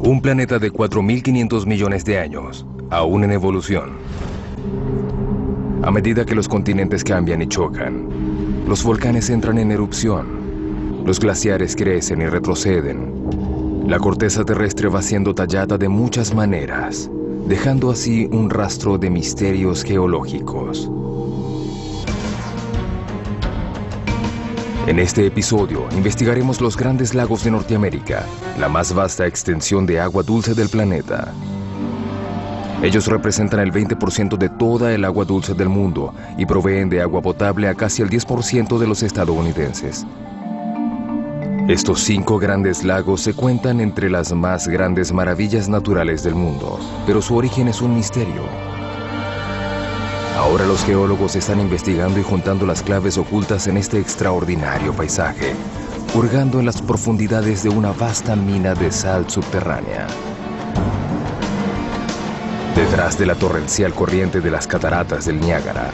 Un planeta de 4.500 millones de años, aún en evolución. A medida que los continentes cambian y chocan, los volcanes entran en erupción, los glaciares crecen y retroceden. La corteza terrestre va siendo tallada de muchas maneras, dejando así un rastro de misterios geológicos. En este episodio investigaremos los grandes lagos de Norteamérica, la más vasta extensión de agua dulce del planeta. Ellos representan el 20% de toda el agua dulce del mundo y proveen de agua potable a casi el 10% de los estadounidenses. Estos 5 grandes lagos se cuentan entre las más grandes maravillas naturales del mundo, pero su origen es un misterio. Ahora los geólogos están investigando y juntando las claves ocultas en este extraordinario paisaje, hurgando en las profundidades de una vasta mina de sal subterránea. Detrás de la torrencial corriente de las cataratas del Niágara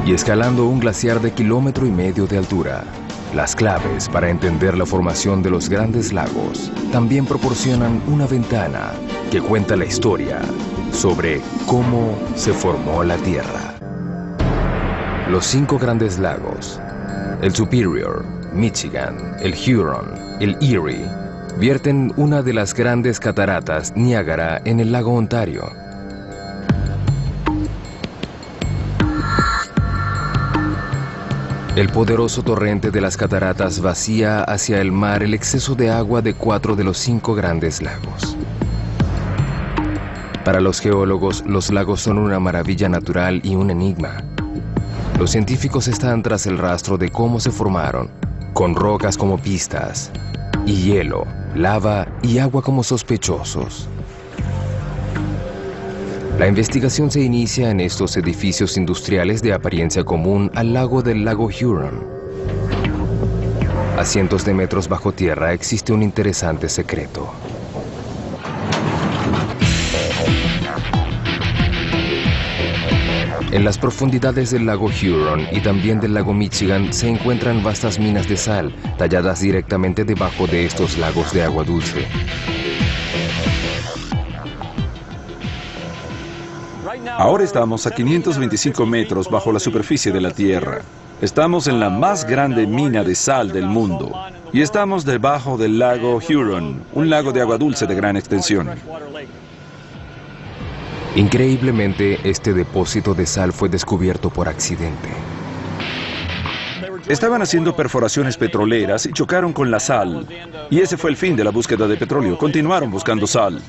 y escalando un glaciar de 1,5 kilómetros de altura, las claves para entender la formación de los grandes lagos también proporcionan una ventana que cuenta la historia sobre cómo se formó la Tierra. Los 5 grandes lagos, el Superior, Michigan, el Huron, el Erie, vierten una de las grandes cataratas Niágara en el lago Ontario. El poderoso torrente de las cataratas vacía hacia el mar el exceso de agua de 4 de los 5 grandes lagos. Para los geólogos, los lagos son una maravilla natural y un enigma. Los científicos están tras el rastro de cómo se formaron, con rocas como pistas, y hielo, lava y agua como sospechosos. La investigación se inicia en estos edificios industriales de apariencia común al lado del lago Huron. A cientos de metros bajo tierra existe un interesante secreto. En las profundidades del lago Huron y también del lago Michigan se encuentran vastas minas de sal, talladas directamente debajo de estos lagos de agua dulce. Ahora estamos a 525 metros bajo la superficie de la Tierra. Estamos en la más grande mina de sal del mundo. Y estamos debajo del lago Huron, un lago de agua dulce de gran extensión. Increíblemente, este depósito de sal fue descubierto por accidente. Estaban haciendo perforaciones petroleras y chocaron con la sal. Y ese fue el fin de la búsqueda de petróleo. Continuaron buscando sal.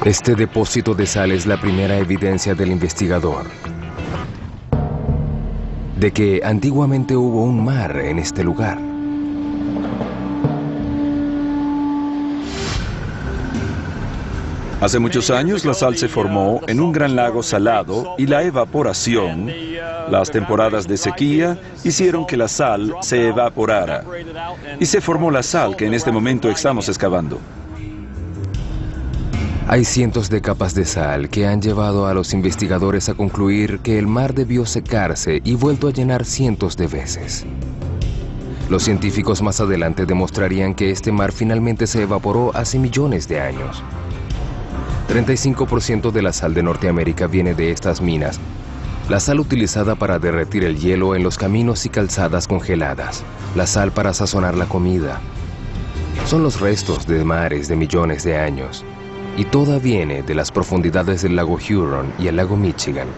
Este depósito de sal es la primera evidencia del investigador de que antiguamente hubo un mar en este lugar. Hace muchos años la sal se formó en un gran lago salado y la evaporación, las temporadas de sequía, hicieron que la sal se evaporara. Y se formó la sal que en este momento estamos excavando. Hay cientos de capas de sal que han llevado a los investigadores a concluir que el mar debió secarse y vuelto a llenar cientos de veces. Los científicos más adelante demostrarían que este mar finalmente se evaporó hace millones de años. 35% de la sal de Norteamérica viene de estas minas, la sal utilizada para derretir el hielo en los caminos y calzadas congeladas, la sal para sazonar la comida. Son los restos de mares de millones de años. Y toda viene de las profundidades del lago Huron y el lago Michigan.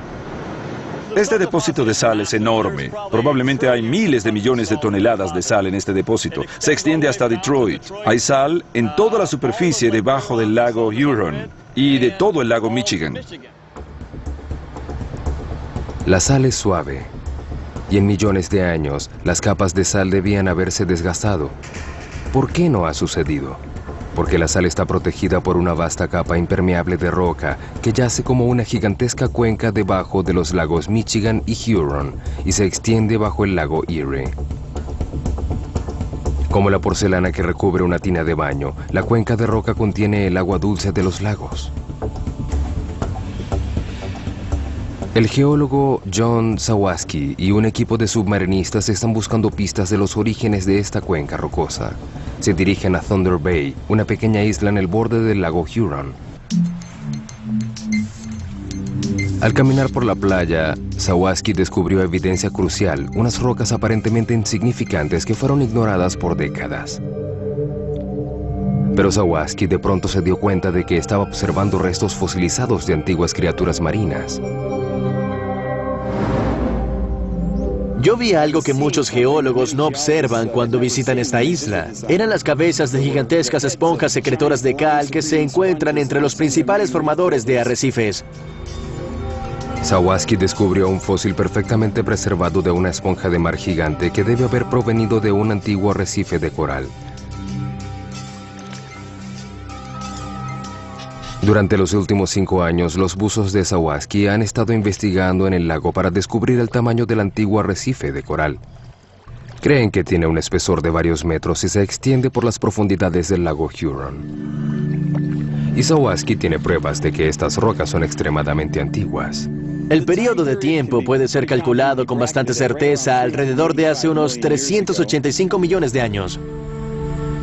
Este depósito de sal es enorme. Probablemente hay miles de millones de toneladas de sal en este depósito. Se extiende hasta Detroit. Hay sal en toda la superficie debajo del lago Huron y de todo el lago Michigan. La sal es suave, y en millones de años las capas de sal debían haberse desgastado. ¿Por qué no ha sucedido? Porque la sal está protegida por una vasta capa impermeable de roca que yace como una gigantesca cuenca debajo de los lagos Michigan y Huron y se extiende bajo el lago Erie. Como la porcelana que recubre una tina de baño, la cuenca de roca contiene el agua dulce de los lagos. El geólogo John Sawatzky y un equipo de submarinistas están buscando pistas de los orígenes de esta cuenca rocosa. Se dirigen a Thunder Bay, una pequeña isla en el borde del lago Huron. Al caminar por la playa, Sawatzky descubrió evidencia crucial, unas rocas aparentemente insignificantes que fueron ignoradas por décadas. Pero Sawatzky de pronto se dio cuenta de que estaba observando restos fosilizados de antiguas criaturas marinas. Yo vi algo que muchos geólogos no observan cuando visitan esta isla. Eran las cabezas de gigantescas esponjas secretoras de cal que se encuentran entre los principales formadores de arrecifes. Sawatzky descubrió un fósil perfectamente preservado de una esponja de mar gigante que debe haber provenido de un antiguo arrecife de coral. Durante los últimos 5 años, los buzos de Sawatzky han estado investigando en el lago para descubrir el tamaño del antiguo arrecife de coral. Creen que tiene un espesor de varios metros y se extiende por las profundidades del lago Huron. Y Sawatzky tiene pruebas de que estas rocas son extremadamente antiguas. El periodo de tiempo puede ser calculado con bastante certeza alrededor de hace unos 385 millones de años.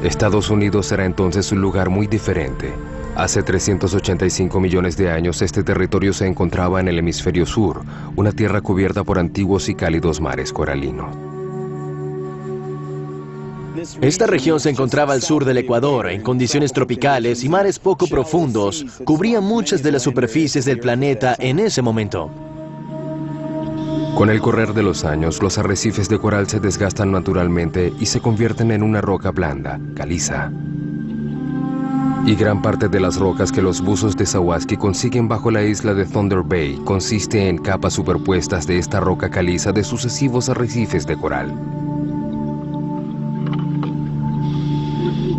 Estados Unidos era entonces un lugar muy diferente. Hace 385 millones de años este territorio se encontraba en el hemisferio sur, una tierra cubierta por antiguos y cálidos mares coralinos. Esta región se encontraba al sur del Ecuador, en condiciones tropicales y mares poco profundos, cubrían muchas de las superficies del planeta en ese momento. Con el correr de los años, los arrecifes de coral se desgastan naturalmente y se convierten en una roca blanda, caliza. Y gran parte de las rocas que los buzos de Sawatzky consiguen bajo la isla de Thunder Bay consiste en capas superpuestas de esta roca caliza de sucesivos arrecifes de coral.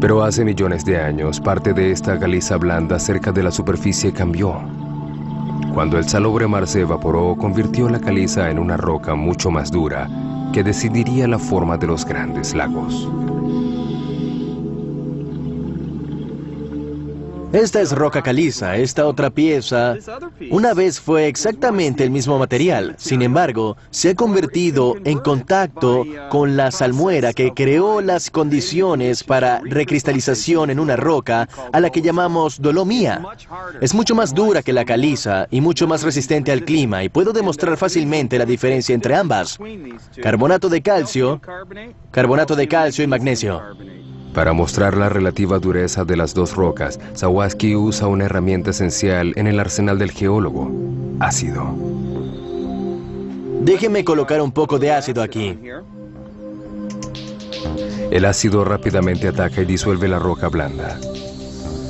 Pero hace millones de años, parte de esta caliza blanda cerca de la superficie cambió. Cuando el salobre mar se evaporó, convirtió la caliza en una roca mucho más dura que decidiría la forma de los grandes lagos. Esta es roca caliza, esta otra pieza una vez fue exactamente el mismo material. Sin embargo, se ha convertido en contacto con la salmuera que creó las condiciones para recristalización en una roca a la que llamamos dolomía. Es mucho más dura que la caliza y mucho más resistente al clima, y puedo demostrar fácilmente la diferencia entre ambas. Carbonato de calcio y magnesio. Para mostrar la relativa dureza de las dos rocas, Sawatzky usa una herramienta esencial en el arsenal del geólogo: ácido. Déjeme colocar un poco de ácido aquí. El ácido rápidamente ataca y disuelve la roca blanda.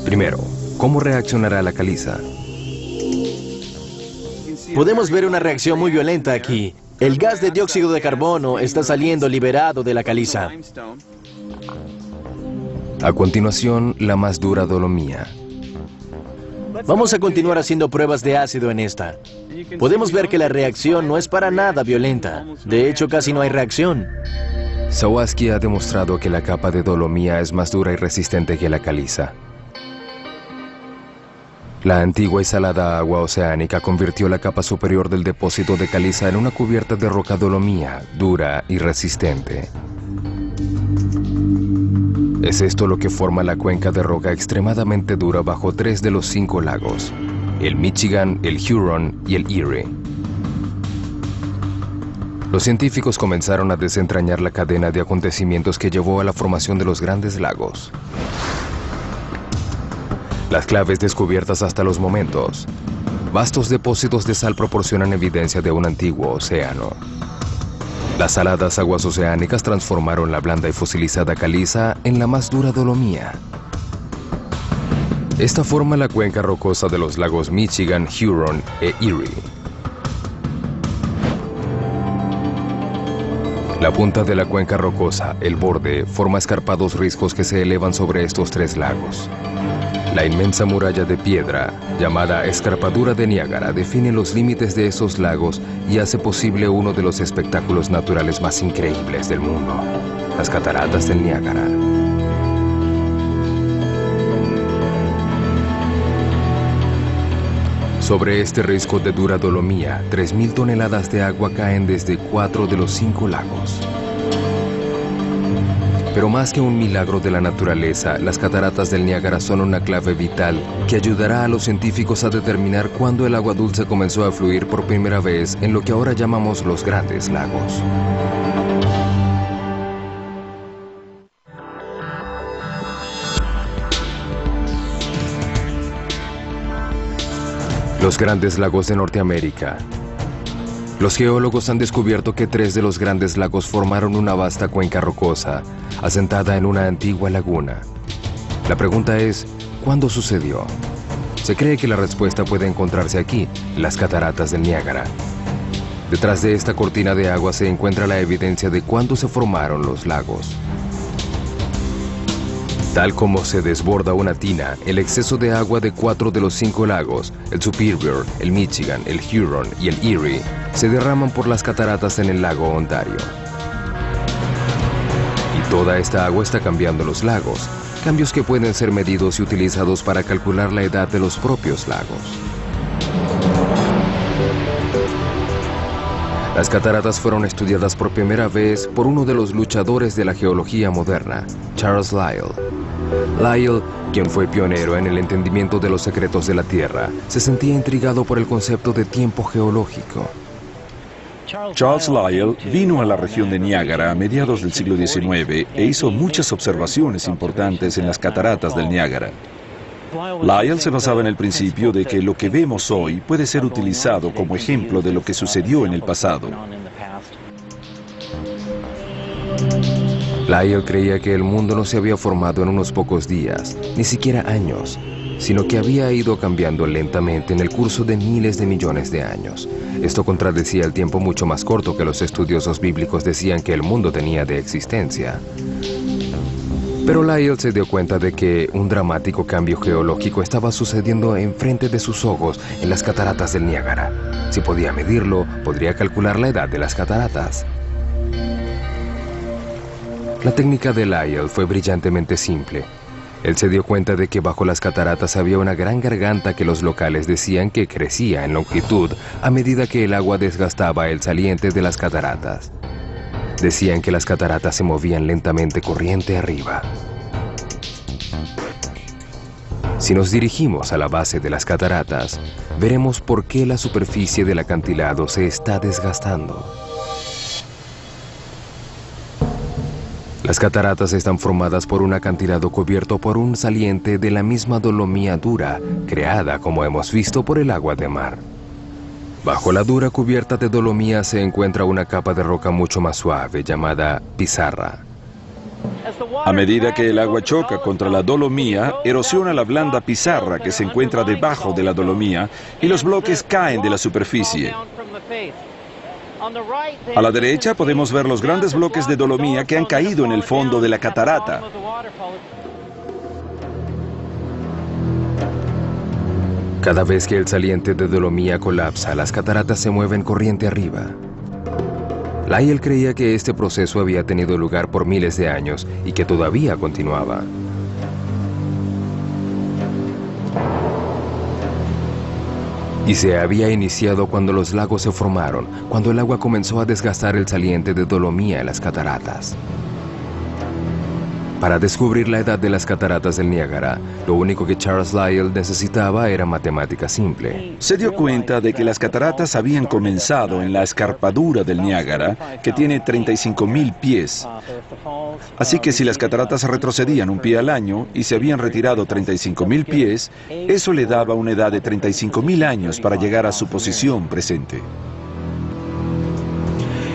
Primero, ¿cómo reaccionará la caliza? Podemos ver una reacción muy violenta aquí. El gas de dióxido de carbono está saliendo liberado de la caliza. A continuación, la más dura dolomía. Vamos a continuar haciendo pruebas de ácido en esta. Podemos ver que la reacción no es para nada violenta. De hecho, casi no hay reacción. Sawatzky ha demostrado que la capa de dolomía es más dura y resistente que la caliza. La antigua y salada agua oceánica convirtió la capa superior del depósito de caliza en una cubierta de roca dolomía, dura y resistente. Es esto lo que forma la cuenca de roca extremadamente dura bajo 3 de los 5 lagos: el Michigan, el Huron y el Erie. Los científicos comenzaron a desentrañar la cadena de acontecimientos que llevó a la formación de los grandes lagos. Las claves descubiertas hasta los momentos: vastos depósitos de sal proporcionan evidencia de un antiguo océano. Las saladas aguas oceánicas transformaron la blanda y fosilizada caliza en la más dura dolomía. Esta forma la cuenca rocosa de los lagos Michigan, Huron e Erie. La punta de la cuenca rocosa, el borde, forma escarpados riscos que se elevan sobre estos 3 lagos. La inmensa muralla de piedra, llamada Escarpadura de Niágara, define los límites de esos lagos y hace posible uno de los espectáculos naturales más increíbles del mundo: las cataratas del Niágara. Sobre este risco de dura dolomía, 3.000 toneladas de agua caen desde 4 de los 5 lagos. Pero más que un milagro de la naturaleza, las cataratas del Niágara son una clave vital que ayudará a los científicos a determinar cuándo el agua dulce comenzó a fluir por primera vez en lo que ahora llamamos los Grandes Lagos. Los Grandes Lagos de Norteamérica. Los geólogos han descubierto que 3 de los Grandes Lagos formaron una vasta cuenca rocosa, asentada en una antigua laguna. La pregunta es, ¿cuándo sucedió? Se cree que la respuesta puede encontrarse aquí, en las cataratas del Niágara. Detrás de esta cortina de agua se encuentra la evidencia de cuándo se formaron los lagos. Tal como se desborda una tina, el exceso de agua de 4 de los 5 lagos, el Superior, el Michigan, el Huron y el Erie, se derraman por las cataratas en el lago Ontario. Y toda esta agua está cambiando los lagos, cambios que pueden ser medidos y utilizados para calcular la edad de los propios lagos. Las cataratas fueron estudiadas por primera vez por uno de los luchadores de la geología moderna, Charles Lyell. Lyell, quien fue pionero en el entendimiento de los secretos de la Tierra, se sentía intrigado por el concepto de tiempo geológico. Charles Lyell vino a la región de Niágara a mediados del siglo XIX e hizo muchas observaciones importantes en las cataratas del Niágara. Lyell se basaba en el principio de que lo que vemos hoy puede ser utilizado como ejemplo de lo que sucedió en el pasado. Lyell creía que el mundo no se había formado en unos pocos días, ni siquiera años, sino que había ido cambiando lentamente en el curso de miles de millones de años. Esto contradecía el tiempo mucho más corto que los estudiosos bíblicos decían que el mundo tenía de existencia. Pero Lyell se dio cuenta de que un dramático cambio geológico estaba sucediendo enfrente de sus ojos en las cataratas del Niágara. Si podía medirlo, podría calcular la edad de las cataratas. La técnica de Lyell fue brillantemente simple. Él se dio cuenta de que bajo las cataratas había una gran garganta que los locales decían que crecía en longitud a medida que el agua desgastaba el saliente de las cataratas. Decían que las cataratas se movían lentamente corriente arriba. Si nos dirigimos a la base de las cataratas, veremos por qué la superficie del acantilado se está desgastando. Las cataratas están formadas por un acantilado cubierto por un saliente de la misma dolomía dura, creada, como hemos visto, por el agua de mar. Bajo la dura cubierta de dolomía se encuentra una capa de roca mucho más suave, llamada pizarra. A medida que el agua choca contra la dolomía, erosiona la blanda pizarra que se encuentra debajo de la dolomía y los bloques caen de la superficie. A la derecha podemos ver los grandes bloques de dolomía que han caído en el fondo de la catarata. Cada vez que el saliente de dolomía colapsa, las cataratas se mueven corriente arriba. Lyell creía que este proceso había tenido lugar por miles de años y que todavía continuaba. Y se había iniciado cuando los lagos se formaron, cuando el agua comenzó a desgastar el saliente de dolomía en las cataratas. Para descubrir la edad de las cataratas del Niágara, lo único que Charles Lyell necesitaba era matemática simple. Se dio cuenta de que las cataratas habían comenzado en la escarpadura del Niágara, que tiene 35.000 pies. Así que si las cataratas retrocedían un pie al año y se habían retirado 35.000 pies, eso le daba una edad de 35.000 años para llegar a su posición presente.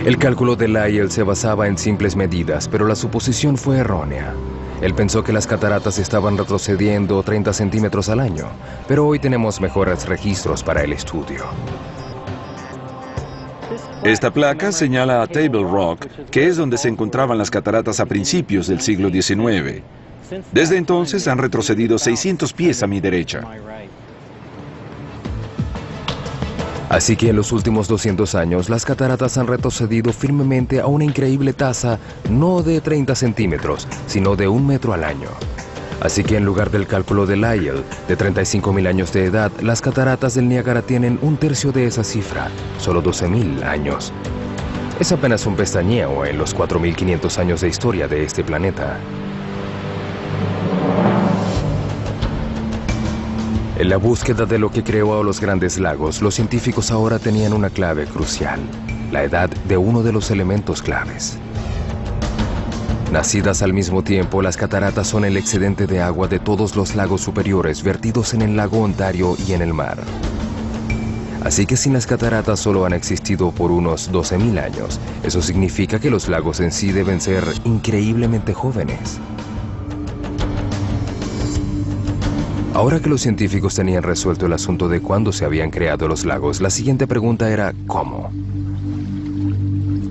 El cálculo de Lyell se basaba en simples medidas, pero la suposición fue errónea. Él pensó que las cataratas estaban retrocediendo 30 centímetros al año, pero hoy tenemos mejores registros para el estudio. Esta placa señala a Table Rock, que es donde se encontraban las cataratas a principios del siglo XIX. Desde entonces han retrocedido 600 pies a mi derecha. Así que en los últimos 200 años, las cataratas han retrocedido firmemente a una increíble tasa, no de 30 centímetros, sino de 1 metro al año. Así que en lugar del cálculo de Lyell, de 35.000 años de edad, las cataratas del Niágara tienen un tercio de esa cifra, solo 12.000 años. Es apenas un pestañeo en los 4.500 años de historia de este planeta. En la búsqueda de lo que creó a los grandes lagos, los científicos ahora tenían una clave crucial, la edad de uno de los elementos claves. Nacidas al mismo tiempo, las cataratas son el excedente de agua de todos los lagos superiores vertidos en el lago Ontario y en el mar. Así que sin las cataratas solo han existido por unos 12.000 años. Eso significa que los lagos en sí deben ser increíblemente jóvenes. Ahora que los científicos tenían resuelto el asunto de cuándo se habían creado los lagos, la siguiente pregunta era ¿cómo?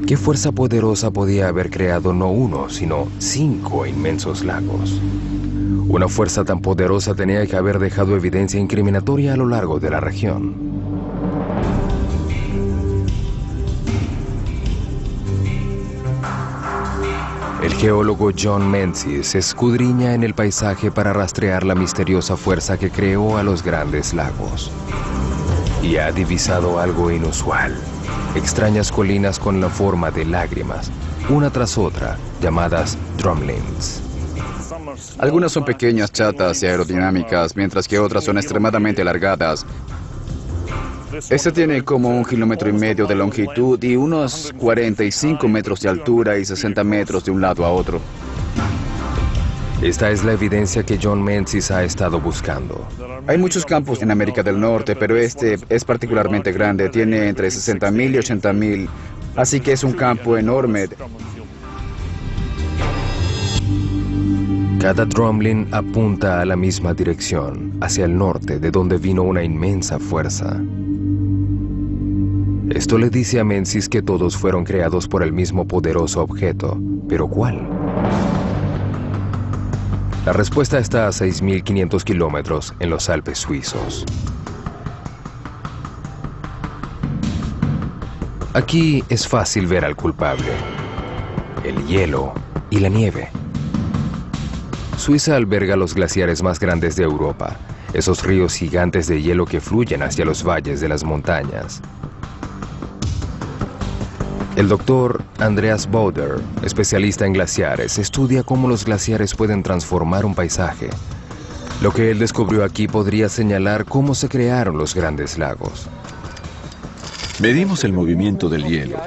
¿Qué fuerza poderosa podía haber creado no uno, sino 5 inmensos lagos? Una fuerza tan poderosa tenía que haber dejado evidencia incriminatoria a lo largo de la región. El geólogo John Menzies escudriña en el paisaje para rastrear la misteriosa fuerza que creó a los grandes lagos. Y ha divisado algo inusual. Extrañas colinas con la forma de lágrimas, una tras otra, llamadas drumlins. Algunas son pequeñas, chatas y aerodinámicas, mientras que otras son extremadamente alargadas. Este tiene como 1,5 kilómetros de longitud y unos 45 metros de altura y 60 metros de un lado a otro. Esta es la evidencia que John Menzies ha estado buscando. Hay muchos campos en América del Norte, pero este es particularmente grande. Tiene entre 60.000 y 80.000, así que es un campo enorme. Cada drumlin apunta a la misma dirección, hacia el norte, de donde vino una inmensa fuerza. Esto le dice a Menzies que todos fueron creados por el mismo poderoso objeto. ¿Pero cuál? La respuesta está a 6.500 kilómetros en los Alpes suizos. Aquí es fácil ver al culpable: el hielo y la nieve. Suiza alberga los glaciares más grandes de Europa, esos ríos gigantes de hielo que fluyen hacia los valles de las montañas. El doctor Andreas Bauder, especialista en glaciares, estudia cómo los glaciares pueden transformar un paisaje. Lo que él descubrió aquí podría señalar cómo se crearon los grandes lagos. Medimos el movimiento del hielo.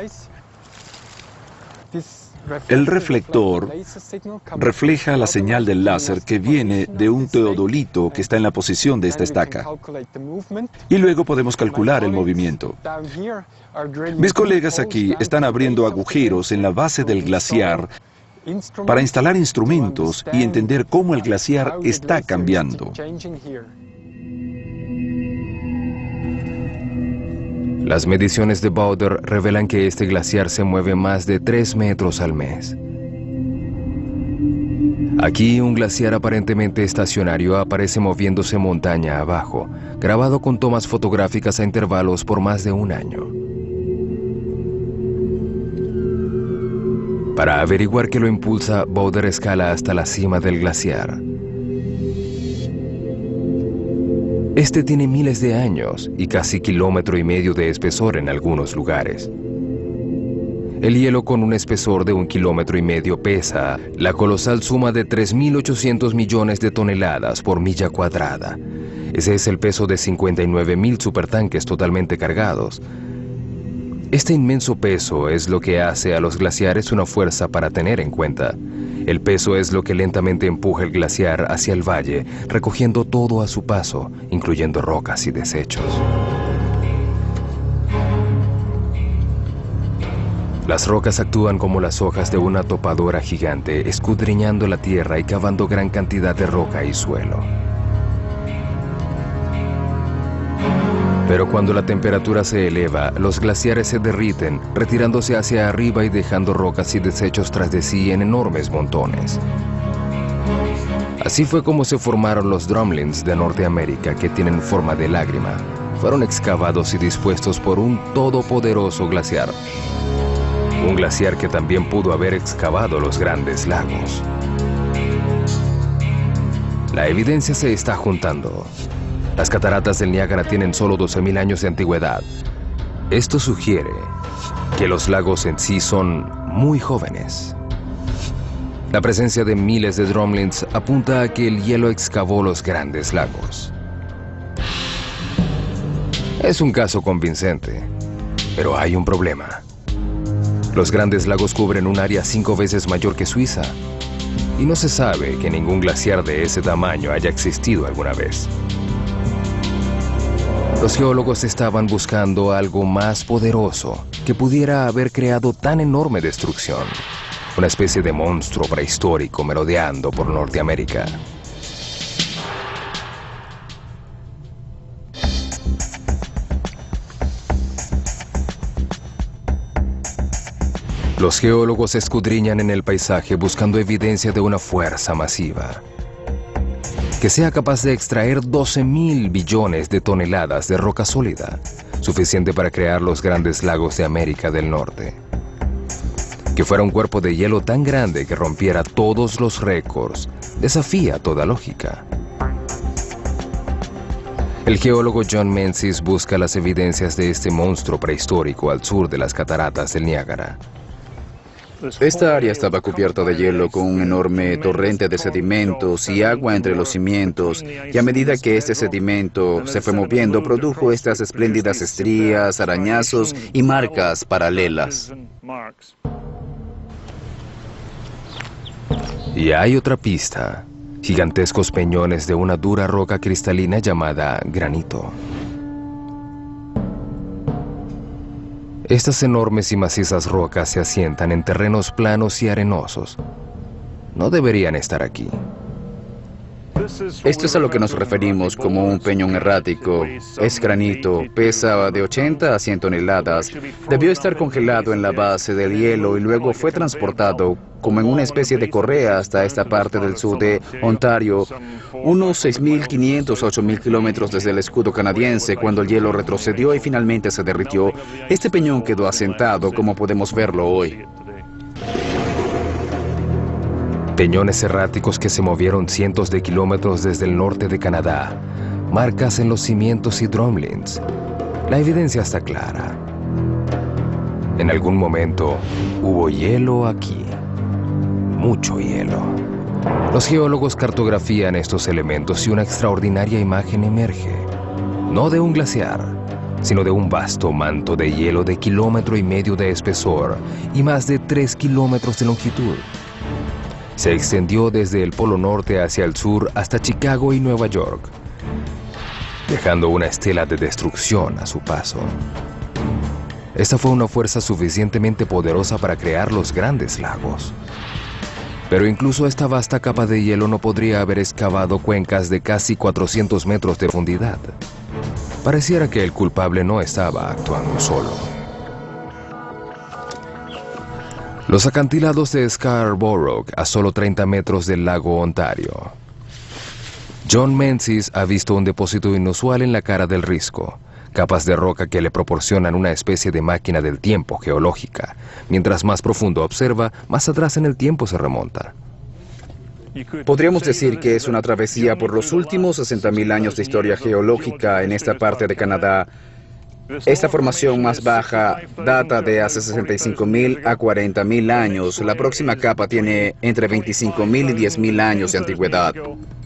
El reflector refleja la señal del láser que viene de un teodolito que está en la posición de esta estaca. Y luego podemos calcular el movimiento. Mis colegas aquí están abriendo agujeros en la base del glaciar para instalar instrumentos y entender cómo el glaciar está cambiando. Las mediciones de Bauder revelan que este glaciar se mueve más de 3 metros al mes. Aquí un glaciar aparentemente estacionario aparece moviéndose montaña abajo, grabado con tomas fotográficas a intervalos por más de un año. Para averiguar qué lo impulsa, Bauder escala hasta la cima del glaciar. Este tiene miles de años y casi 1,5 kilómetros de espesor en algunos lugares. El hielo con un espesor de 1,5 kilómetros pesa la colosal suma de 3.800 millones de toneladas por milla cuadrada. Ese es el peso de 59.000 supertanques totalmente cargados. Este inmenso peso es lo que hace a los glaciares una fuerza para tener en cuenta. El peso es lo que lentamente empuja el glaciar hacia el valle, recogiendo todo a su paso, incluyendo rocas y desechos. Las rocas actúan como las hojas de una topadora gigante, escudriñando la tierra y cavando gran cantidad de roca y suelo. Pero cuando la temperatura se eleva, los glaciares se derriten, retirándose hacia arriba y dejando rocas y desechos tras de sí en enormes montones. Así fue como se formaron los drumlins de Norteamérica, que tienen forma de lágrima. Fueron excavados y dispuestos por un todopoderoso glaciar. Un glaciar que también pudo haber excavado los grandes lagos. La evidencia se está juntando. Las cataratas del Niágara tienen solo 12.000 años de antigüedad. Esto sugiere que los lagos en sí son muy jóvenes. La presencia de miles de drumlins apunta a que el hielo excavó los grandes lagos. Es un caso convincente, pero hay un problema. Los grandes lagos cubren un área 5 veces mayor que Suiza, y no se sabe que ningún glaciar de ese tamaño haya existido alguna vez. Los geólogos estaban buscando algo más poderoso que pudiera haber creado tan enorme destrucción. Una especie de monstruo prehistórico merodeando por Norteamérica. Los geólogos escudriñan en el paisaje buscando evidencia de una fuerza masiva que sea capaz de extraer 12.000 billones de toneladas de roca sólida, suficiente para crear los grandes lagos de América del Norte. Que fuera un cuerpo de hielo tan grande que rompiera todos los récords, desafía toda lógica. El geólogo John Menzies busca las evidencias de este monstruo prehistórico al sur de las cataratas del Niágara. Esta área estaba cubierta de hielo con un enorme torrente de sedimentos y agua entre los cimientos, y a medida que este sedimento se fue moviendo, produjo estas espléndidas estrías, arañazos y marcas paralelas. Y hay otra pista, gigantescos peñones de una dura roca cristalina llamada granito. Estas enormes y macizas rocas se asientan en terrenos planos y arenosos. No deberían estar aquí. Esto es a lo que nos referimos como un peñón errático. Es granito, pesa de 80 a 100 toneladas. Debió estar congelado en la base del hielo y luego fue transportado como en una especie de correa hasta esta parte del sur de Ontario, unos 6.500 a 8.000 kilómetros desde el escudo canadiense. Cuando el hielo retrocedió y finalmente se derritió, este peñón quedó asentado como podemos verlo hoy. Peñones erráticos que se movieron cientos de kilómetros desde el norte de Canadá, marcas en los cimientos y drumlins. La evidencia está clara. En algún momento hubo hielo aquí, mucho hielo. Los geólogos cartografían estos elementos y una extraordinaria imagen emerge, no de un glaciar, sino de un vasto manto de hielo de 1,5 kilómetros de espesor y más de 3 kilómetros de longitud. Se extendió desde el Polo Norte hacia el sur hasta Chicago y Nueva York, dejando una estela de destrucción a su paso. Esta fue una fuerza suficientemente poderosa para crear los grandes lagos. Pero incluso esta vasta capa de hielo no podría haber excavado cuencas de casi 400 metros de profundidad. Pareciera que el culpable no estaba actuando solo. Los acantilados de Scarborough, a solo 30 metros del lago Ontario. John Menzies ha visto un depósito inusual en la cara del risco, capas de roca que le proporcionan una especie de máquina del tiempo geológica. Mientras más profundo observa, más atrás en el tiempo se remonta. Podríamos decir que es una travesía por los últimos 60.000 años de historia geológica en esta parte de Canadá. Esta formación más baja data de hace 65.000 a 40.000 años. La próxima capa tiene entre 25.000 y 10.000 años de antigüedad.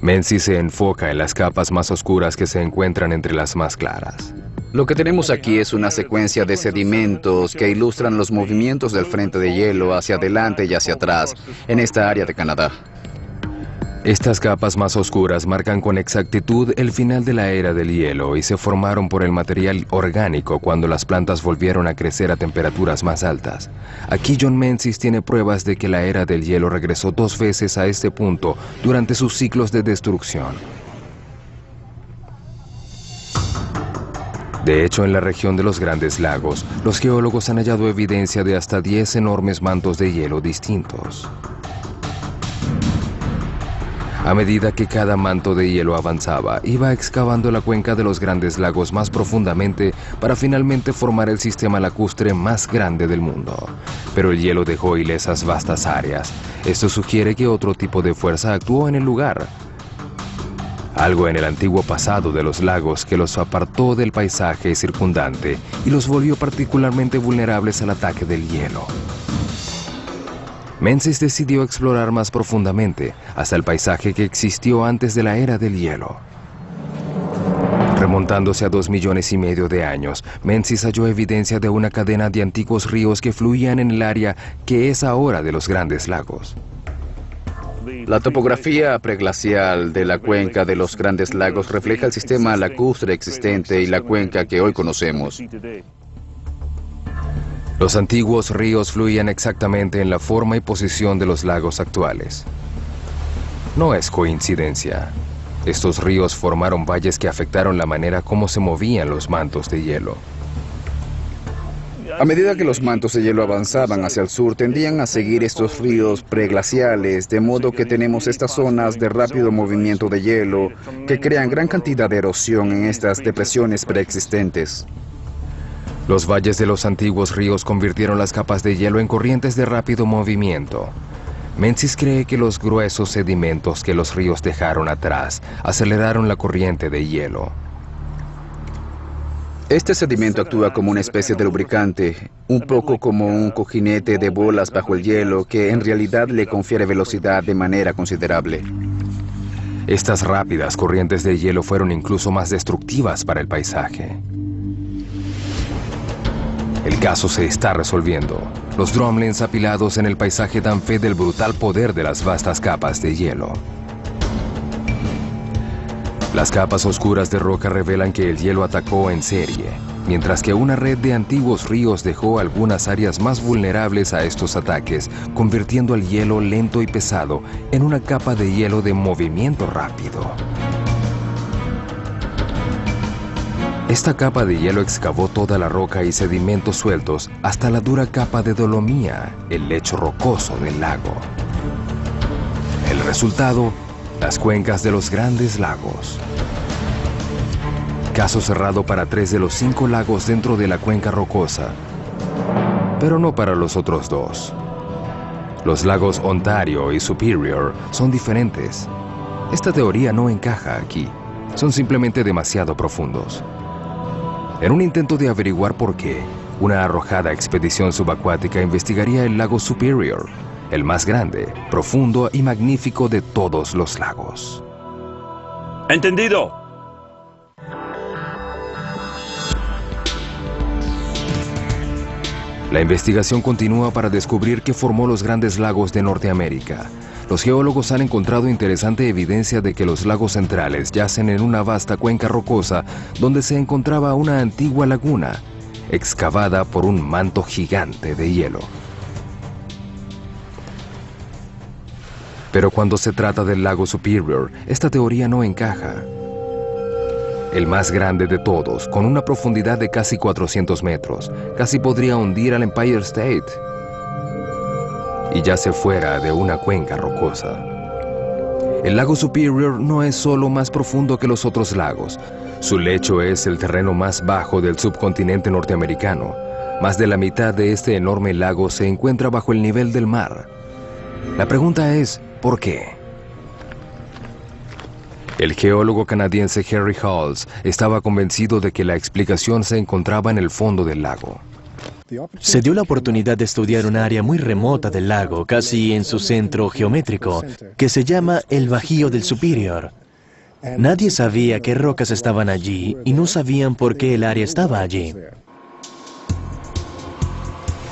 Menzies se enfoca en las capas más oscuras que se encuentran entre las más claras. Lo que tenemos aquí es una secuencia de sedimentos que ilustran los movimientos del frente de hielo hacia adelante y hacia atrás en esta área de Canadá. Estas capas más oscuras marcan con exactitud el final de la era del hielo y se formaron por el material orgánico cuando las plantas volvieron a crecer a temperaturas más altas. Aquí John Menzies tiene pruebas de que la era del hielo regresó 2 veces a este punto durante sus ciclos de destrucción. De hecho, en la región de los Grandes Lagos, los geólogos han hallado evidencia de hasta 10 enormes mantos de hielo distintos. A medida que cada manto de hielo avanzaba, iba excavando la cuenca de los Grandes Lagos más profundamente para finalmente formar el sistema lacustre más grande del mundo. Pero el hielo dejó ilesas vastas áreas. Esto sugiere que otro tipo de fuerza actuó en el lugar. Algo en el antiguo pasado de los lagos que los apartó del paisaje circundante y los volvió particularmente vulnerables al ataque del hielo. Menzies decidió explorar más profundamente hasta el paisaje que existió antes de la era del hielo. Remontándose a 2,5 millones de años, Menzies halló evidencia de una cadena de antiguos ríos que fluían en el área que es ahora de los Grandes Lagos. La topografía preglacial de la cuenca de los Grandes Lagos refleja el sistema lacustre existente y la cuenca que hoy conocemos. Los antiguos ríos fluían exactamente en la forma y posición de los lagos actuales. No es coincidencia. Estos ríos formaron valles que afectaron la manera como se movían los mantos de hielo. A medida que los mantos de hielo avanzaban hacia el sur, tendían a seguir estos ríos preglaciales, de modo que tenemos estas zonas de rápido movimiento de hielo que crean gran cantidad de erosión en estas depresiones preexistentes. Los valles de los antiguos ríos convirtieron las capas de hielo en corrientes de rápido movimiento. Menzies cree que los gruesos sedimentos que los ríos dejaron atrás aceleraron la corriente de hielo. Este sedimento actúa como una especie de lubricante, un poco como un cojinete de bolas bajo el hielo que en realidad le confiere velocidad de manera considerable. Estas rápidas corrientes de hielo fueron incluso más destructivas para el paisaje. El caso se está resolviendo. Los drumlins apilados en el paisaje dan fe del brutal poder de las vastas capas de hielo. Las capas oscuras de roca revelan que el hielo atacó en serie, mientras que una red de antiguos ríos dejó algunas áreas más vulnerables a estos ataques, convirtiendo el hielo lento y pesado en una capa de hielo de movimiento rápido. Esta capa de hielo excavó toda la roca y sedimentos sueltos hasta la dura capa de dolomía, el lecho rocoso del lago. El resultado, las cuencas de los Grandes Lagos. Caso cerrado para 3 de los 5 lagos dentro de la cuenca rocosa, pero no para los otros 2. Los lagos Ontario y Superior son diferentes. Esta teoría no encaja aquí. Son simplemente demasiado profundos. En un intento de averiguar por qué, una arrojada expedición subacuática investigaría el lago Superior, el más grande, profundo y magnífico de todos los lagos. ¡Entendido! La investigación continúa para descubrir qué formó los Grandes Lagos de Norteamérica. Los geólogos han encontrado interesante evidencia de que los lagos centrales yacen en una vasta cuenca rocosa donde se encontraba una antigua laguna, excavada por un manto gigante de hielo. Pero cuando se trata del lago Superior, esta teoría no encaja. El más grande de todos, con una profundidad de casi 400 metros, casi podría hundir al Empire State. Y yace fuera de una cuenca rocosa. El lago Superior no es solo más profundo que los otros lagos. Su lecho es el terreno más bajo del subcontinente norteamericano. Más de la mitad de este enorme lago se encuentra bajo el nivel del mar. La pregunta es, ¿por qué? El geólogo canadiense Harry Halls estaba convencido de que la explicación se encontraba en el fondo del lago. Se dio la oportunidad de estudiar un área muy remota del lago, casi en su centro geométrico, que se llama el Bajío del Superior. Nadie sabía qué rocas estaban allí y no sabían por qué el área estaba allí.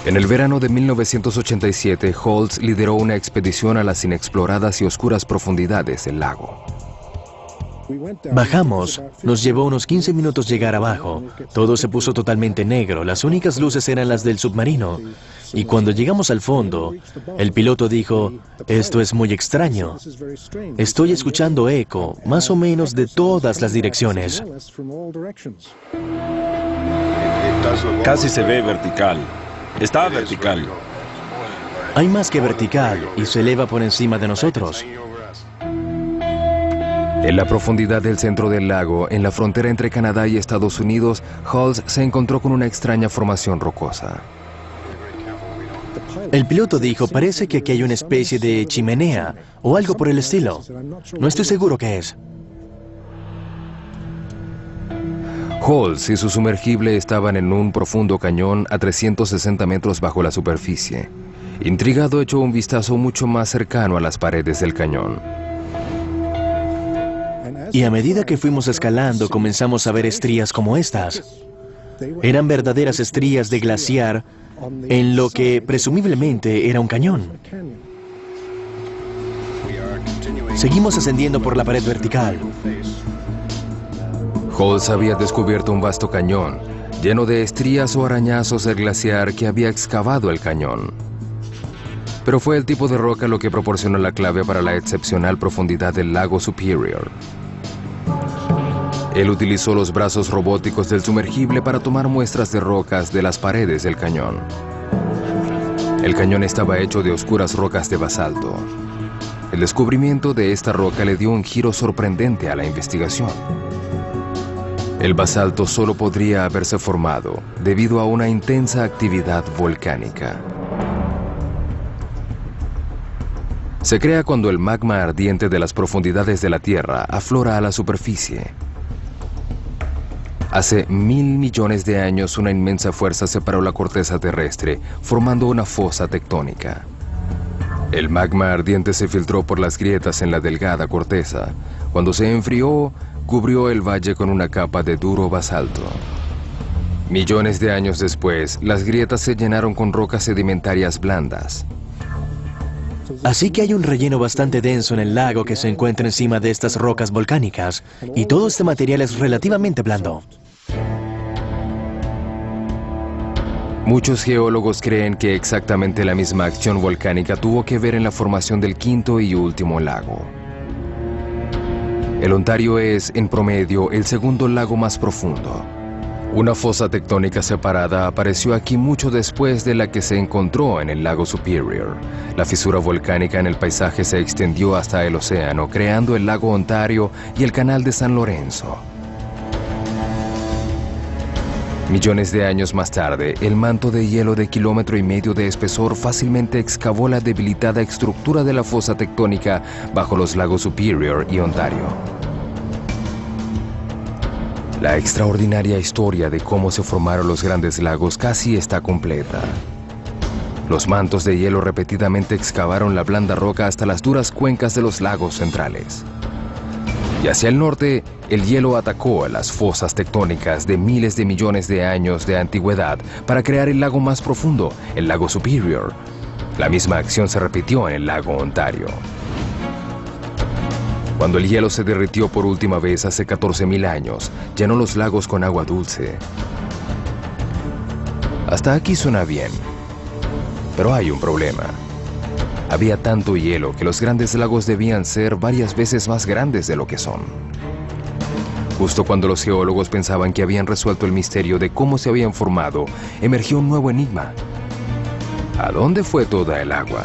En el verano de 1987, Halls lideró una expedición a las inexploradas y oscuras profundidades del lago. Bajamos, nos llevó unos 15 minutos llegar abajo. Todo se puso totalmente negro, las únicas luces eran las del submarino. Y cuando llegamos al fondo, el piloto dijo, esto es muy extraño. Estoy escuchando eco, más o menos de todas las direcciones. Casi se ve vertical. Está vertical. Hay más que vertical y se eleva por encima de nosotros. En la profundidad del centro del lago, en la frontera entre Canadá y Estados Unidos, Halls se encontró con una extraña formación rocosa. El piloto dijo, parece que aquí hay una especie de chimenea o algo por el estilo. No estoy seguro qué es. Halls y su sumergible estaban en un profundo cañón a 360 metros bajo la superficie. Intrigado, echó un vistazo mucho más cercano a las paredes del cañón. Y a medida que fuimos escalando, comenzamos a ver estrías como estas. Eran verdaderas estrías de glaciar en lo que presumiblemente era un cañón. Seguimos ascendiendo por la pared vertical. Halls había descubierto un vasto cañón, lleno de estrías o arañazos del glaciar que había excavado el cañón. Pero fue el tipo de roca lo que proporcionó la clave para la excepcional profundidad del lago Superior. Él utilizó los brazos robóticos del sumergible para tomar muestras de rocas de las paredes del cañón. El cañón estaba hecho de oscuras rocas de basalto. El descubrimiento de esta roca le dio un giro sorprendente a la investigación. El basalto solo podría haberse formado debido a una intensa actividad volcánica. Se crea cuando el magma ardiente de las profundidades de la Tierra aflora a la superficie. Hace 1000 millones de años una inmensa fuerza separó la corteza terrestre, formando una fosa tectónica. El magma ardiente se filtró por las grietas en la delgada corteza. Cuando se enfrió, cubrió el valle con una capa de duro basalto. Millones de años después, las grietas se llenaron con rocas sedimentarias blandas. Así que hay un relleno bastante denso en el lago que se encuentra encima de estas rocas volcánicas, y todo este material es relativamente blando. Muchos geólogos creen que exactamente la misma acción volcánica tuvo que ver en la formación del quinto y último lago. El Ontario es, en promedio, el segundo lago más profundo. Una fosa tectónica separada apareció aquí mucho después de la que se encontró en el lago Superior. La fisura volcánica en el paisaje se extendió hasta el océano, creando el lago Ontario y el canal de San Lorenzo. Millones de años más tarde, el manto de hielo de 1,5 kilómetros de espesor fácilmente excavó la debilitada estructura de la fosa tectónica bajo los lagos Superior y Ontario. La extraordinaria historia de cómo se formaron los grandes lagos casi está completa. Los mantos de hielo repetidamente excavaron la blanda roca hasta las duras cuencas de los lagos centrales. Y hacia el norte, el hielo atacó a las fosas tectónicas de miles de millones de años de antigüedad para crear el lago más profundo, el lago Superior. La misma acción se repitió en el lago Ontario. Cuando el hielo se derritió por última vez hace 14,000 años, llenó los lagos con agua dulce. Hasta aquí suena bien, pero hay un problema. Había tanto hielo que los grandes lagos debían ser varias veces más grandes de lo que son. Justo cuando los geólogos pensaban que habían resuelto el misterio de cómo se habían formado, emergió un nuevo enigma. ¿A dónde fue toda el agua?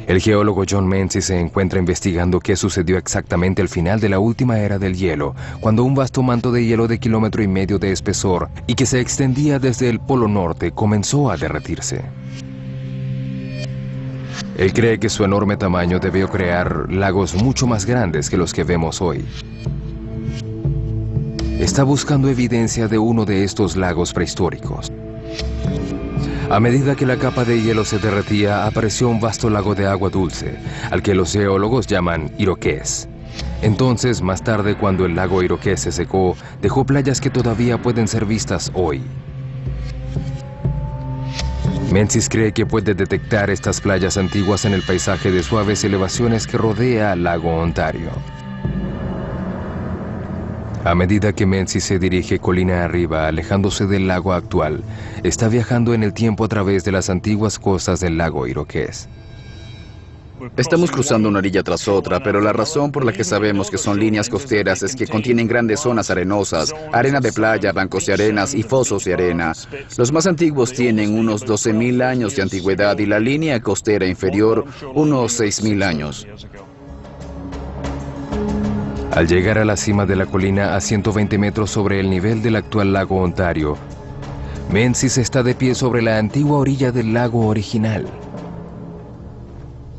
El geólogo John Menzies se encuentra investigando qué sucedió exactamente al final de la última era del hielo, cuando un vasto manto de hielo de 1,5 kilómetros de espesor y que se extendía desde el Polo Norte comenzó a derretirse. Él cree que su enorme tamaño debió crear lagos mucho más grandes que los que vemos hoy. Está buscando evidencia de uno de estos lagos prehistóricos. A medida que la capa de hielo se derretía, apareció un vasto lago de agua dulce, al que los geólogos llaman Iroqués. Entonces, más tarde, cuando el lago Iroqués se secó, dejó playas que todavía pueden ser vistas hoy. Menzies cree que puede detectar estas playas antiguas en el paisaje de suaves elevaciones que rodea al lago Ontario. A medida que Menzies se dirige colina arriba, alejándose del lago actual, está viajando en el tiempo a través de las antiguas costas del lago Iroqués. Estamos cruzando una orilla tras otra, pero la razón por la que sabemos que son líneas costeras es que contienen grandes zonas arenosas, arena de playa, bancos de arenas y fosos de arena. Los más antiguos tienen unos 12,000 años de antigüedad y la línea costera inferior unos 6,000 años. Al llegar a la cima de la colina a 120 metros sobre el nivel del actual lago Ontario, Menzies está de pie sobre la antigua orilla del lago original.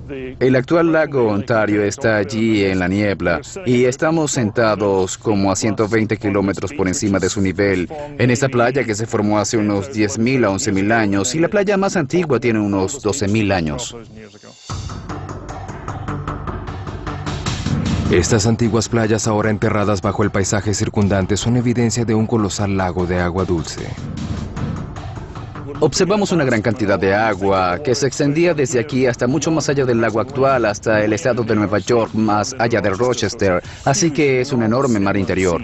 El actual lago Ontario está allí en la niebla y estamos sentados como a 120 kilómetros por encima de su nivel, en esta playa que se formó hace unos 10.000 a 11.000 años y la playa más antigua tiene unos 12.000 años. Estas antiguas playas ahora enterradas bajo el paisaje circundante son evidencia de un colosal lago de agua dulce. Observamos una gran cantidad de agua que se extendía desde aquí hasta mucho más allá del lago actual, hasta el estado de Nueva York, más allá de Rochester, así que es un enorme mar interior.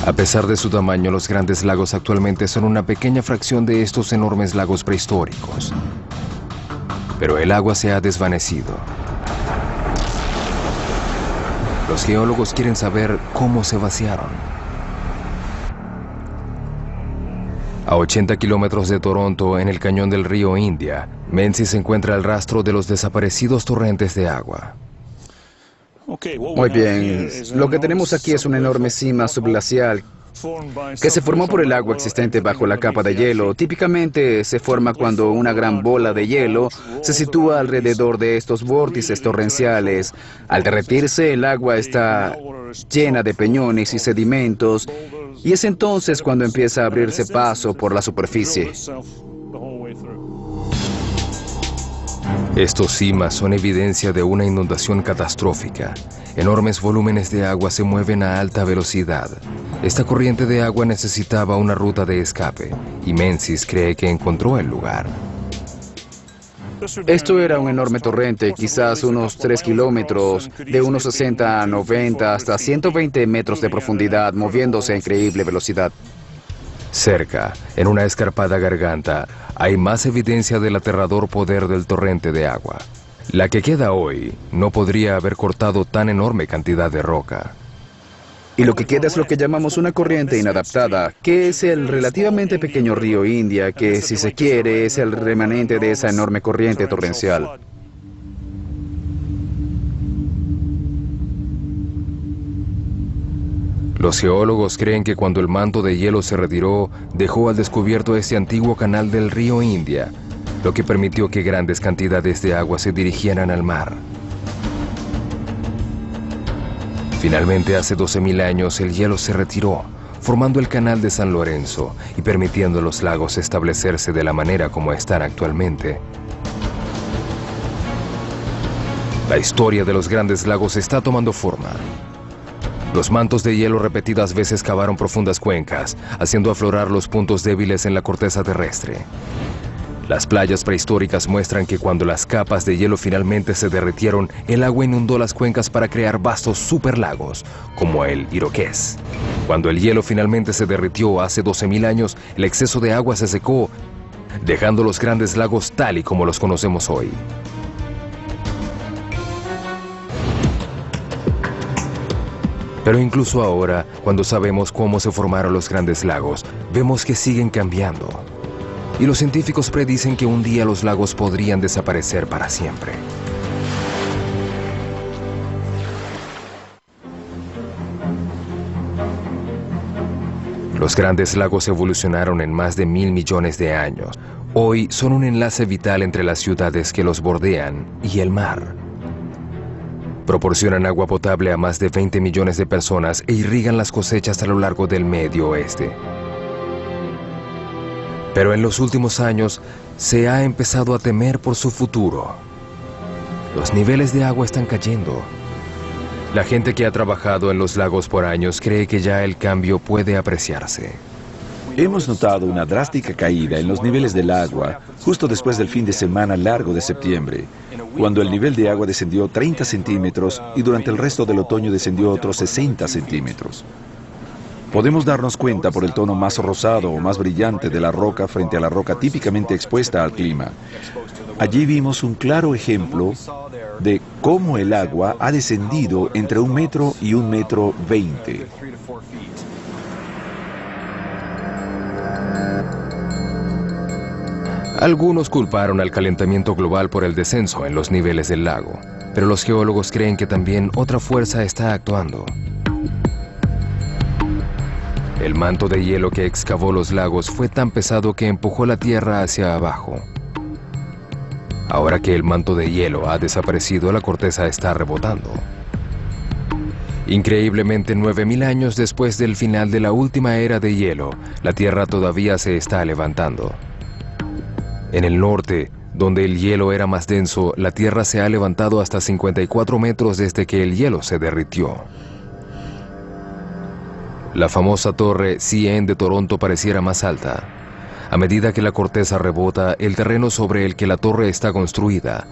A pesar de su tamaño, los grandes lagos actualmente son una pequeña fracción de estos enormes lagos prehistóricos. Pero el agua se ha desvanecido. Los geólogos quieren saber cómo se vaciaron. A 80 kilómetros de Toronto, en el cañón del río India, Menzies encuentra el rastro de los desaparecidos torrentes de agua. Muy bien, lo que tenemos aquí es una enorme cima subglacial que se formó por el agua existente bajo la capa de hielo. Típicamente se forma cuando una gran bola de hielo se sitúa alrededor de estos vórtices torrenciales. Al derretirse, el agua está llena de peñones y sedimentos, y es entonces cuando empieza a abrirse paso por la superficie. Estos cimas son evidencia de una inundación catastrófica. Enormes volúmenes de agua se mueven a alta velocidad. Esta corriente de agua necesitaba una ruta de escape, y Menzies cree que encontró el lugar. Esto era un enorme torrente, quizás unos 3 kilómetros, de unos 60 a 90 hasta 120 metros de profundidad, moviéndose a increíble velocidad. Cerca, en una escarpada garganta, hay más evidencia del aterrador poder del torrente de agua. La que queda hoy no podría haber cortado tan enorme cantidad de roca. Y lo que queda es lo que llamamos una corriente inadaptada, que es el relativamente pequeño río India, que, si se quiere, es el remanente de esa enorme corriente torrencial. Los geólogos creen que cuando el manto de hielo se retiró, dejó al descubierto este antiguo canal del río India, lo que permitió que grandes cantidades de agua se dirigieran al mar. Finalmente, hace 12.000 años, el hielo se retiró, formando el canal de San Lorenzo y permitiendo a los lagos establecerse de la manera como están actualmente. La historia de los grandes lagos está tomando forma. Los mantos de hielo repetidas veces cavaron profundas cuencas, haciendo aflorar los puntos débiles en la corteza terrestre. Las playas prehistóricas muestran que cuando las capas de hielo finalmente se derritieron, el agua inundó las cuencas para crear vastos superlagos, como el Iroqués. Cuando el hielo finalmente se derritió hace 12.000 años, el exceso de agua se secó, dejando los grandes lagos tal y como los conocemos hoy. Pero incluso ahora, cuando sabemos cómo se formaron los grandes lagos, vemos que siguen cambiando. Y los científicos predicen que un día los lagos podrían desaparecer para siempre. Los grandes lagos evolucionaron en más de 1.000 millones de años. Hoy son un enlace vital entre las ciudades que los bordean y el mar. Proporcionan agua potable a más de 20 millones de personas e irrigan las cosechas a lo largo del Medio Oeste. Pero en los últimos años se ha empezado a temer por su futuro. Los niveles de agua están cayendo. La gente que ha trabajado en los lagos por años cree que ya el cambio puede apreciarse. Hemos notado una drástica caída en los niveles del agua justo después del fin de semana largo de septiembre, cuando el nivel de agua descendió 30 centímetros y durante el resto del otoño descendió otros 60 centímetros. Podemos darnos cuenta por el tono más rosado o más brillante de la roca frente a la roca típicamente expuesta al clima. Allí vimos un claro ejemplo de cómo el agua ha descendido entre 1 metro y 1,20 metros. Algunos culparon al calentamiento global por el descenso en los niveles del lago, pero los geólogos creen que también otra fuerza está actuando. El manto de hielo que excavó los lagos fue tan pesado que empujó la tierra hacia abajo. Ahora que el manto de hielo ha desaparecido, la corteza está rebotando. Increíblemente, 9000 años después del final de la última era de hielo, la Tierra todavía se está levantando. En el norte, donde el hielo era más denso, la Tierra se ha levantado hasta 54 metros desde que el hielo se derritió. La famosa torre CN de Toronto pareciera más alta. A medida que la corteza rebota, el terreno sobre el que la torre está construida,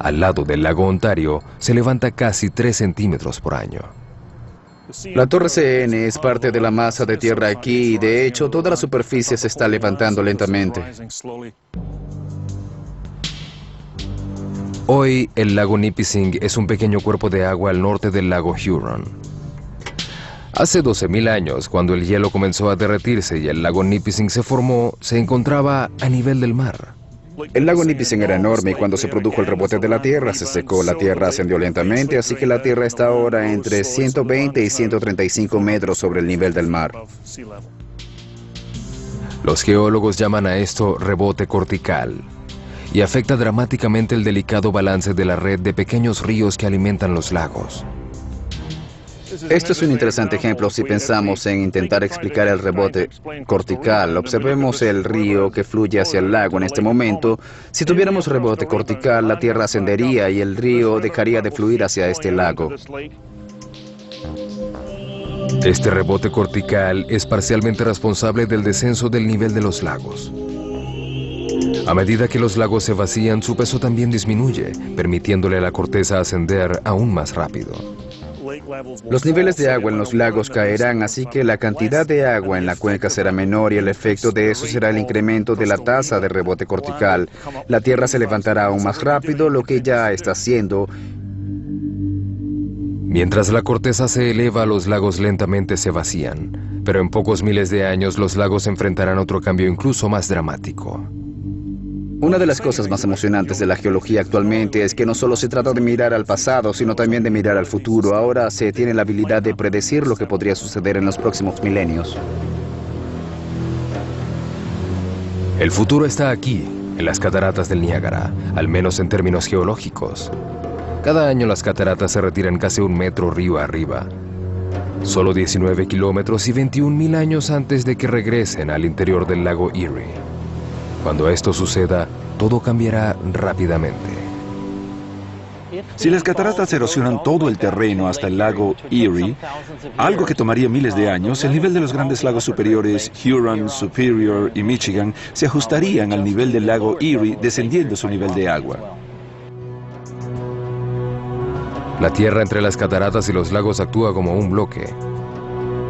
al lado del lago Ontario, se levanta casi 3 centímetros por año. La torre CN es parte de la masa de tierra aquí y de hecho toda la superficie se está levantando lentamente. Hoy, el lago Nipissing es un pequeño cuerpo de agua al norte del lago Huron. Hace 12.000 años, cuando el hielo comenzó a derretirse y el lago Nipissing se formó, se encontraba a nivel del mar. El lago Nipissing era enorme y cuando se produjo el rebote de la Tierra, se secó, la Tierra ascendió lentamente, así que la Tierra está ahora entre 120 y 135 metros sobre el nivel del mar. Los geólogos llaman a esto rebote cortical y afecta dramáticamente el delicado balance de la red de pequeños ríos que alimentan los lagos. Esto es un interesante ejemplo si pensamos en intentar explicar el rebote cortical. Observemos el río que fluye hacia el lago en este momento. Si tuviéramos rebote cortical, la Tierra ascendería y el río dejaría de fluir hacia este lago. Este rebote cortical es parcialmente responsable del descenso del nivel de los lagos. A medida que los lagos se vacían, su peso también disminuye, permitiéndole a la corteza ascender aún más rápido. Los niveles de agua en los lagos caerán, así que la cantidad de agua en la cuenca será menor y el efecto de eso será el incremento de la tasa de rebote cortical. La Tierra se levantará aún más rápido, lo que ya está haciendo. Mientras la corteza se eleva, los lagos lentamente se vacían, pero en pocos miles de años los lagos enfrentarán otro cambio incluso más dramático. Una de las cosas más emocionantes de la geología actualmente es que no solo se trata de mirar al pasado, sino también de mirar al futuro. Ahora se tiene la habilidad de predecir lo que podría suceder en los próximos milenios. El futuro está aquí, en las cataratas del Niágara, al menos en términos geológicos. Cada año las cataratas se retiran casi 1 metro río arriba. Solo 19 kilómetros y 21.000 años antes de que regresen al interior del lago Erie. Cuando esto suceda, todo cambiará rápidamente. Si las cataratas erosionan todo el terreno hasta el lago Erie, algo que tomaría miles de años, el nivel de los grandes lagos superiores, Huron, Superior y Michigan, se ajustarían al nivel del lago Erie, descendiendo su nivel de agua. La tierra entre las cataratas y los lagos actúa como un bloque.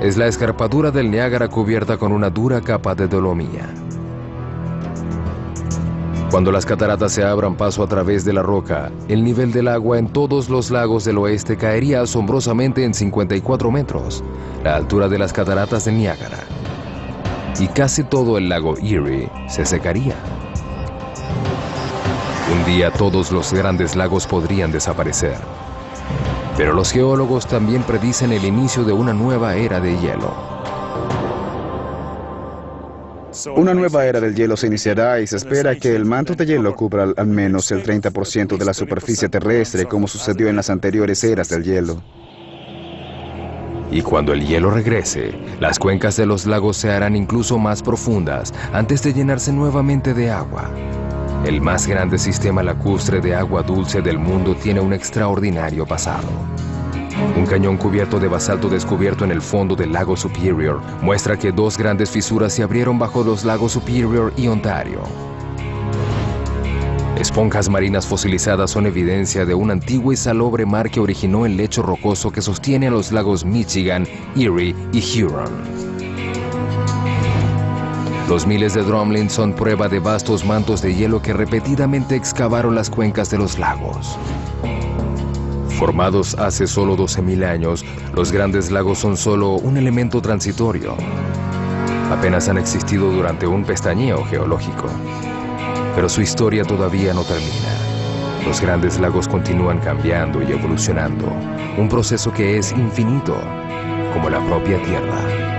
Es la escarpadura del Niágara cubierta con una dura capa de dolomía. Cuando las cataratas se abran paso a través de la roca, el nivel del agua en todos los lagos del oeste caería asombrosamente en 54 metros, la altura de las cataratas del Niágara. Y casi todo el lago Erie se secaría. Un día todos los grandes lagos podrían desaparecer. Pero los geólogos también predicen el inicio de una nueva era de hielo. Una nueva era del hielo se iniciará y se espera que el manto de hielo cubra al menos el 30% de la superficie terrestre, como sucedió en las anteriores eras del hielo. Y cuando el hielo regrese, las cuencas de los lagos se harán incluso más profundas antes de llenarse nuevamente de agua. El más grande sistema lacustre de agua dulce del mundo tiene un extraordinario pasado. Un cañón cubierto de basalto descubierto en el fondo del lago Superior muestra que 2 grandes fisuras se abrieron bajo los lagos Superior y Ontario. Esponjas marinas fosilizadas son evidencia de un antiguo y salobre mar que originó el lecho rocoso que sostiene a los lagos Michigan, Erie y Huron. Los miles de drumlins son prueba de vastos mantos de hielo que repetidamente excavaron las cuencas de los lagos. Formados hace solo 12.000 años, los grandes lagos son solo un elemento transitorio. Apenas han existido durante un pestañeo geológico. Pero su historia todavía no termina. Los grandes lagos continúan cambiando y evolucionando, un proceso que es infinito, como la propia Tierra.